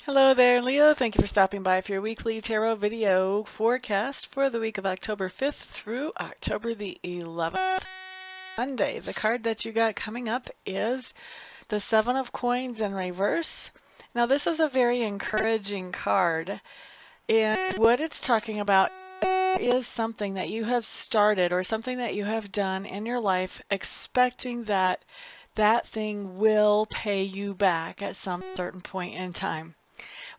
Hello there, Leo. Thank you for stopping by for your weekly tarot video forecast for the week of October 5th through October the 11th. Monday, the card that you got coming up is the Seven of Coins in reverse. Now, this is a very encouraging card, and what it's talking about is something that you have started or something that you have done in your life, expecting that that thing will pay you back at some certain point in time.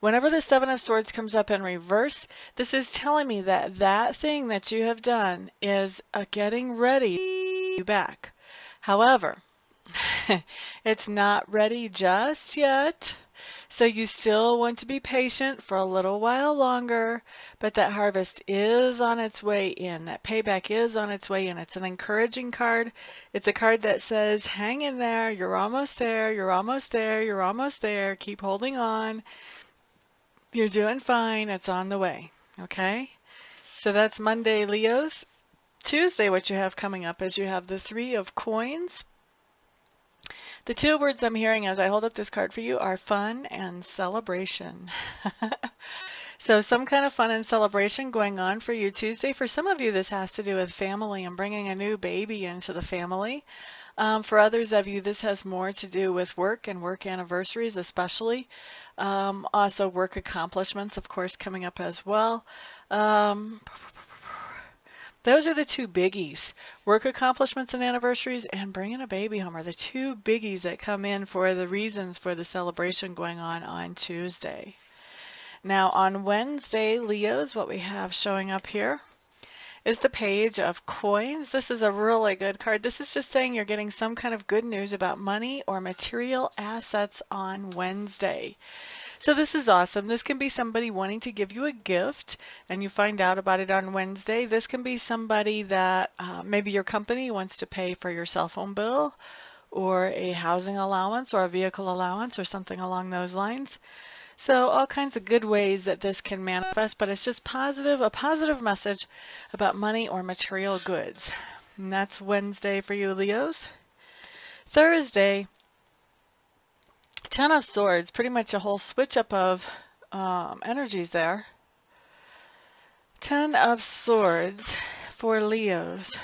Whenever the Seven of Swords comes up in reverse, this is telling me that that thing that you have done is getting ready to pay you back. However, it's not ready just yet. So you still want to be patient for a little while longer, but that harvest is on its way in. That payback is on its way in. It's an encouraging card. It's a card that says, hang in there, you're almost there, you're almost there, you're almost there, keep holding on. You're doing fine. It's on the way. Okay? So that's Monday, Leos. Tuesday, what you have coming up is you have the Three of Coins. The two words I'm hearing as I hold up this card for you are fun and celebration. So some kind of fun and celebration going on for you Tuesday. For some of you, this has to do with family and bringing a new baby into the family. For others of you, this has more to do with work and work anniversaries, especially. Also work accomplishments, of course, coming up as well. Those are the two biggies. Work accomplishments and anniversaries and bringing a baby home are the two biggies that come in for the reasons for the celebration going on Tuesday. Now on Wednesday, Leos, what we have showing up here is the Page of Coins. This is a really good card. This is just saying you're getting some kind of good news about money or material assets on Wednesday. So this is awesome. This can be somebody wanting to give you a gift and you find out about it on Wednesday. This can be somebody that maybe your company wants to pay for your cell phone bill or a housing allowance or a vehicle allowance or something along those lines. So all kinds of good ways that this can manifest, but it's just positive, a positive message about money or material goods. And that's Wednesday for you, Leos. Thursday, Ten of Swords, pretty much a whole switch up of energies there. Ten of Swords for Leos.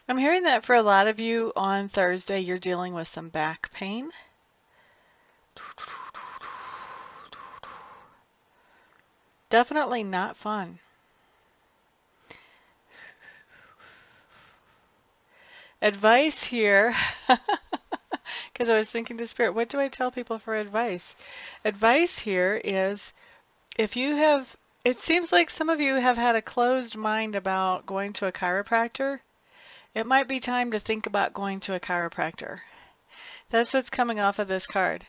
I'm hearing that for a lot of you on Thursday, you're dealing with some back pain. Definitely not fun. Advice here, because I was thinking to Spirit, what do I tell people for advice? Advice here is if you have, it seems like some of you have had a closed mind about going to a chiropractor. It might be time to think about going to a chiropractor. That's what's coming off of this card.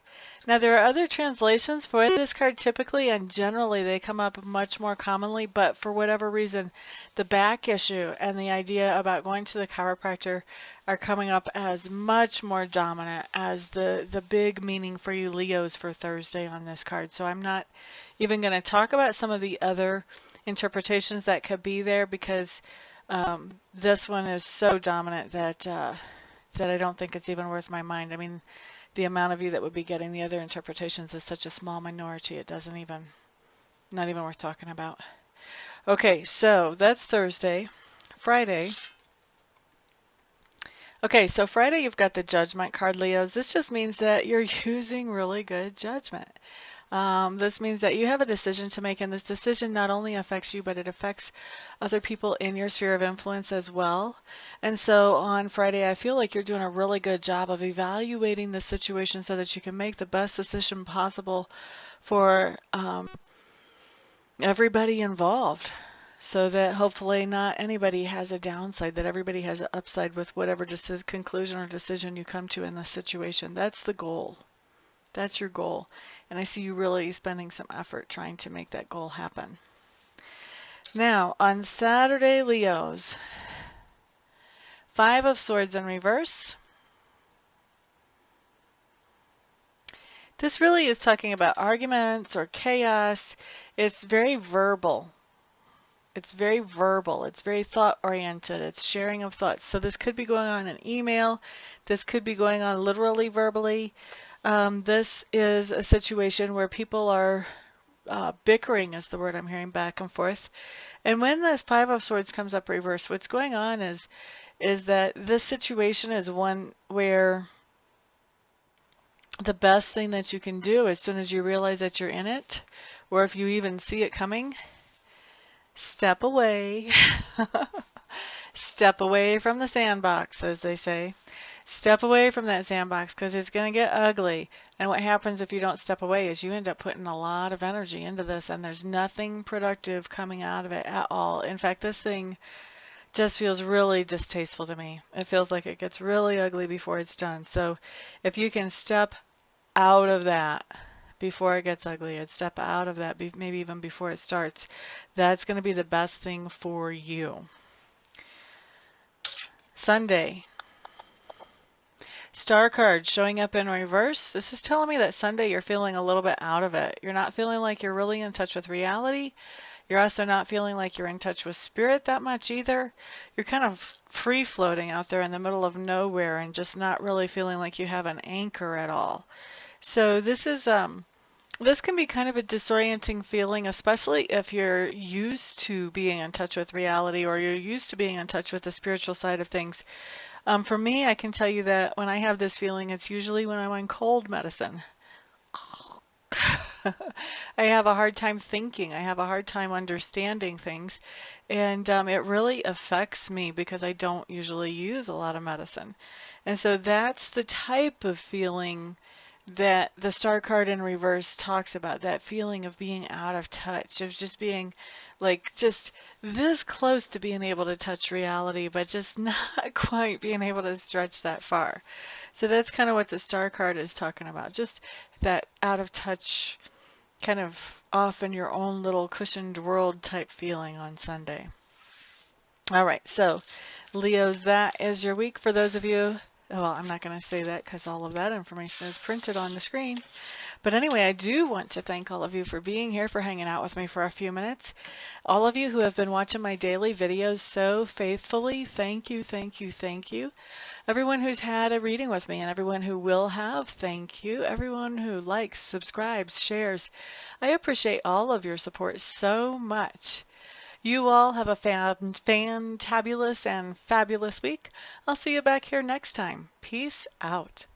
Now, there are other translations for this card typically, and generally they come up much more commonly, but for whatever reason, the back issue and the idea about going to the chiropractor are coming up as much more dominant as the big meaning for you Leos for Thursday on this card. So I'm not even going to talk about some of the other interpretations that could be there because this one is so dominant that I don't think it's even worth my mind. I mean, the amount of you that would be getting the other interpretations is such a small minority, it doesn't even, not even worth talking about. Okay, so that's Thursday. Friday. Okay, so Friday you've got the Judgment card, Leos. This just means that you're using really good judgment. This means that you have a decision to make, and this decision not only affects you, but it affects other people in your sphere of influence as well. And so on Friday, I feel like you're doing a really good job of evaluating the situation so that you can make the best decision possible for everybody involved, so that hopefully not anybody has a downside, that everybody has an upside with whatever conclusion or decision you come to in this situation. That's the goal. That's your goal. And I see you really spending some effort trying to make that goal happen. Now, on Saturday, Leos, Five of Swords in reverse. This really is talking about arguments or chaos. It's very verbal. It's very verbal. It's very thought oriented. It's sharing of thoughts. So this could be going on in email. This could be going on literally verbally. This is a situation where people are bickering is the word I'm hearing, back and forth. And when this Five of Swords comes up reversed, what's going on is that this situation is one where the best thing that you can do as soon as you realize that you're in it, or if you even see it coming, step away. Step away from the sandbox, as they say. Step away from that sandbox because it's going to get ugly. And what happens if you don't step away is you end up putting a lot of energy into this, and there's nothing productive coming out of it at all. In fact, this thing just feels really distasteful to me. It feels like it gets really ugly before it's done. So if you can step out of that before it gets ugly, and step out of that maybe even before it starts, that's going to be the best thing for you. Sunday. Star card showing up in reverse. This is telling me that Sunday you're feeling a little bit out of it. You're not feeling like you're really in touch with reality. You're also not feeling like you're in touch with spirit that much either. You're kind of free floating out there in the middle of nowhere and just not really feeling like you have an anchor at all. So this is this can be kind of a disorienting feeling, especially if you're used to being in touch with reality or you're used to being in touch with the spiritual side of things. For me, I can tell you that when I have this feeling, it's usually when I'm on cold medicine. I have a hard time thinking. I have a hard time understanding things. And it really affects me because I don't usually use a lot of medicine. And so that's the type of feeling that the star card in reverse talks about, that feeling of being out of touch, of just being like just this close to being able to touch reality, but just not quite being able to stretch that far. So that's kind of what the star card is talking about, just that out of touch, kind of off in your own little cushioned world type feeling on Sunday. All right, so Leos, that is your week. For those of you, well, I'm not going to say that because all of that information is printed on the screen. But anyway, I do want to thank all of you for being here, for hanging out with me for a few minutes. All of you who have been watching my daily videos so faithfully, thank you, thank you, thank you. Everyone who's had a reading with me and everyone who will have, thank you. Everyone who likes, subscribes, shares. I appreciate all of your support so much. You all have a fantabulous and fabulous week. I'll see you back here next time. Peace out.